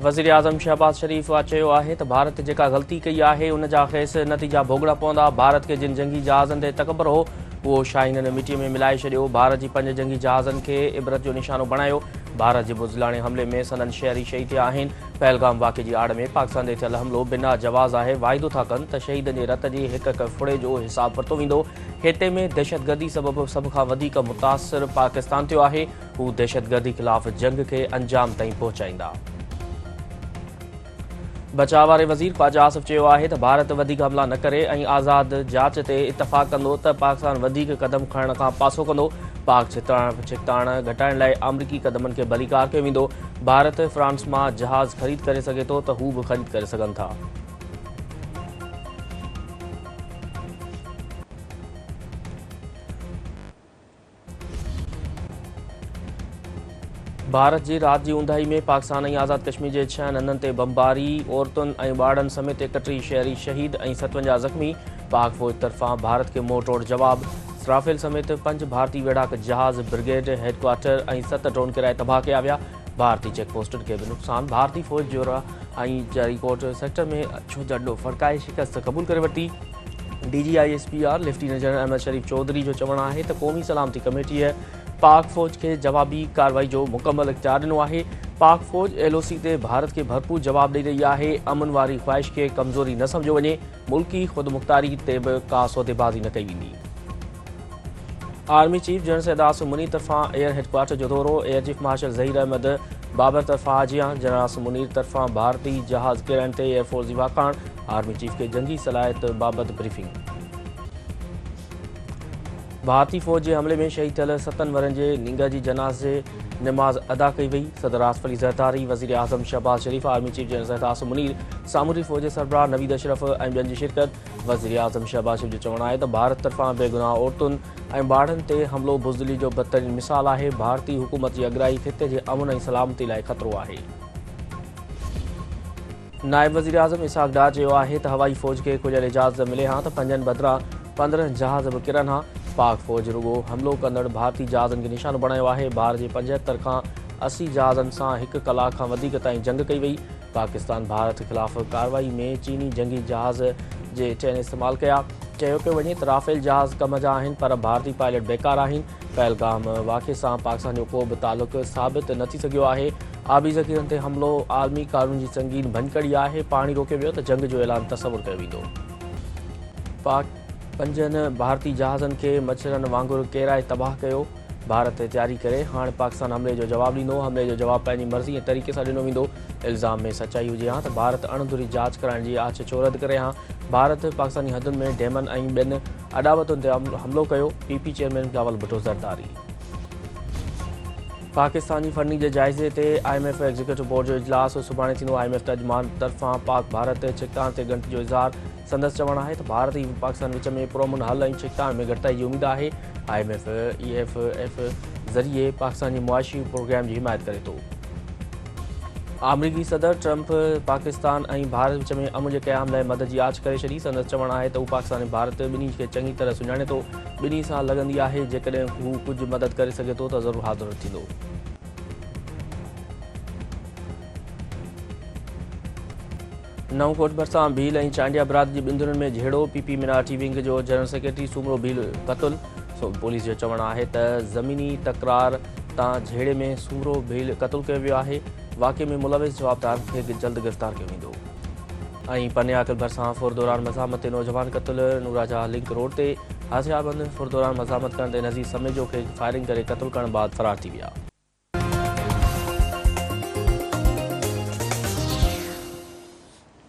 वज़ीर आज़म शहबाज शरीफ़ चयो आहे त भारत जेका ग़लती कई आहे उन जा खेसि नतीजा भोगड़ा पवंदा। भारत के जिन जंगी जहाज़नि ते तकबर हो उहो शाहीननि मिटीअ में मिलाए छॾियो। भारत जी 5 जंगी जहाज़नि खे इबरत जो निशानो बणायो। भारत जे बुज़दिलाणे हमले में संदन शहरी शहीद थिया आहिनि। पहलगाम वाक़े जी आड़ में पाकिस्तान ते थियल हमलो बिना जवाज़ आहे। वाइदो था कनि त शहीदनि जे रत जे हिक फुड़े जो हिसाब वरितो वेंदो। खेते में दहशतगर्दी सबबि सभ खां वधीक मुतासिर पाकिस्तान थियो आहे। हू दहशतगर्दी ख़िलाफ़ जंग खे अंजाम ताईं पहुचाईंदा। बचाव वारे वज़ीर ख्वाजा आसिफ चयो आहे त भारत वधीक हमला न करे ऐं आज़ाद जाच ते इतफ़ाक़ कंदो त पाकिस्तान वधीक क़दम खणण खां पासो कंदो। पाक छिकताण घटाइण लाइ अमरीकी क़दमनि खे भलीकार कयो वेंदो। भारत फ्रांस मां जहाज़ ख़रीद करे सघे थो त हू बि ख़रीद करे सघनि था। भारत जी रात जी ऊंदाही में पाकिस्तान ऐं आज़ाद कश्मीर जे 6 हंधनि ते बमबारी, औरतुनि ऐं ॿारनि समेत 31 शहरी शहीद ऐं 57 ज़ख़्मी। पाक फ़ौज तरफ़ां भारत खे मोटोड़ जवाब। राफेल समेत 5 भारतीय वेढ़ाक जहाज़ ब्रिगेड हेडक्वार्टर ऐं 7 ड्रोन किराए तबाह कया विया। भारतीय चेकपोस्टनि खे बि नुक़सान। भारतीय फ़ौज जोरा ऐं जरीकोट सेक्टर में अछो झंडो फड़काए शिकस्त क़बूल करे वरिती। DGISPR लेफ्टिनेंट जनरल अहमद शरीफ़ चौधरी जो चवणु आहे त क़ौमी सलामती कमेटीअ पाक फ़ौज खे जवाबी कार्रवाई जो मुकमल इख्तियार ॾिनो आहे। पाक फ़ौज LOC ते भारत खे भरपूर जवाब ॾेई रही आहे। अमन वारी ख़्वाहिश खे कमज़ोरी न सम्झो वञे। मुल्की ख़ुदमुख़्तारी ते बि का सौदेबाज़ी न कई वेंदी। Army chief general Syed Asim Munir तरफ़ां एयर हेडक्वार्टर जो दौरो। Air chief marshal Zaheer Ahmed Babar तरफ़ां हाजियां। जनरल आसिम मुनीर तरफ़ां भारतीय जहाज़ किरण ते एयरफोर्स जी वाकाण। आर्मी चीफ खे जंगी सलाहियत बाबति ब्रीफिंग। भारतीय फ़ौज जे हमले में शहीद थियल 7 वरनि जे नींग जी जनाज़े नमाज़ अदा कई वई। सदर आसिफ अली ज़रदारी, वज़ीर आज़म Shehbaz Sharif, army chief general Syed Asim Munir, सामूरी फ़ौज जे सरबराह नवीद अशरफ ऐं ॿियनि जी शिरकत। वज़ीर आज़म शहबाज शरीफ़ जो चवणु आहे त भारत तरफ़ां बेगुनाह औरतुनि ऐं ॿारनि ते हमलो बुज़दिली जो बदतरीन मिसाल आहे। भारतीय हुकूमत जी अॻराई खिते जे अमन ऐं सलामती लाइ ख़तरो आहे। नायब वज़ीर आज़म इसहाक़ डार चयो आहे त हवाई फ़ौज खे खुलियल इजाज़त मिले हा त 5 बदिरां 15 जहाज़ बि किरनि हा। पाक फ़ौज रुगो हमलो कंदड़ भारतीय जहाज़नि खे निशानो बणायो आहे। भारत जे 75 खां 80 जहाज़नि सां 1 कलाक खां वधीक ताईं जंग कई वई। पाकिस्तान भारत ख़िलाफ़ कार्रवाई में चीनी जंगी जहाज़ जे 10 इस्तेमालु कया। चयो पियो वञे त राफेल जहाज़ कम जा आहिनि पर भारतीय पायलट बेकार आहिनि। पहलगाम वाक़े सां पाकिस्तान जो को बि तालुक़ु साबित न थी सघियो आहे। आबी ज़ख़ीरनि ते हमलो आलमी कानून जी संगीन भञकड़ी आहे। पाणी रोकियो वियो त जंग जो ऐलान तसवुरु कयो वेंदो। पाक 5 भारतीय जहाज़नि खे मच्छरनि वांगुरु केराए तबाह कयो। भारत तयारी करे हाणे पाकिस्तान हमले जो जवाबु ॾींदो। हमले जो जवाबु पंहिंजी मर्ज़ी ऐं तरीक़े सां ॾिनो वेंदो। इल्ज़ाम में सचाई हुजे हा त भारत अणधुरी जांच कराइण जी आछ छो रद्द करे हा। भारत पाकिस्तानी हदुनि में डैमनि ऐं ॿियनि अॾावतुनि ते हमलो कयो। PP chairman Bilawal Bhutto Zardari. पाकिस्तान जी फंडिंग जे जाइज़े ते IMF एग्ज़ीक्यूटिव बोर्ड जो इजलास सुभाणे थींदो। IMF तर्जुमान तरफ़ां पाक भारत छिकताण ते ॻणिती जो इज़हार। संदसि चवणु आहे त भारत ऐं पाकिस्तान विच में पुरअमन हल ऐं छिकताण में घटिताई जी उमेद आहे। IMF EFF ज़रिए पाकिस्तान जी मुआशी प्रोग्राम जी हिमायत करे थो। अमरीकी सदर ट्रंप पाकिस्तान ऐं भारत विच में अमन जे क़याम लाइ मदद जी आछ करे छॾी। संदसि चवणु आहे त हू पाकिस्तान ऐं भारत ॿिन्ही खे चङी तरह सुञाणे थो। ॿिन्ही सां लॻंदी आहे जेकॾहिं हू कुझु मदद करे सघे थो त ज़रूरु हाज़िर थींदो। नवकोट भरिसां भील ऐं चांडिया बिरादरी जी ॿिंदुनि में झेड़ो। PP मिनार्टी विंग जो जनरल सेक्रेटरी सूमरो भील क़तल। पुलिस जो चवणु आहे त ज़मीनी तकरार तां झेड़े में सूमरो भील क़तल कयो वियो आहे। वाक़े में मुलविस जवाबदार खे जल्द गिरफ़्तार कयो वेंदो। ऐं पनियाकल भरिसां फुर दौरान मज़ामत ते नौजवान क़तल। नूराजा लिंक रोड ते हथियारबंद फुर दौरान मज़ामत करण ते नज़ीर समेजो खे फायरिंग करे क़तल करण बाद फ़रार थी विया।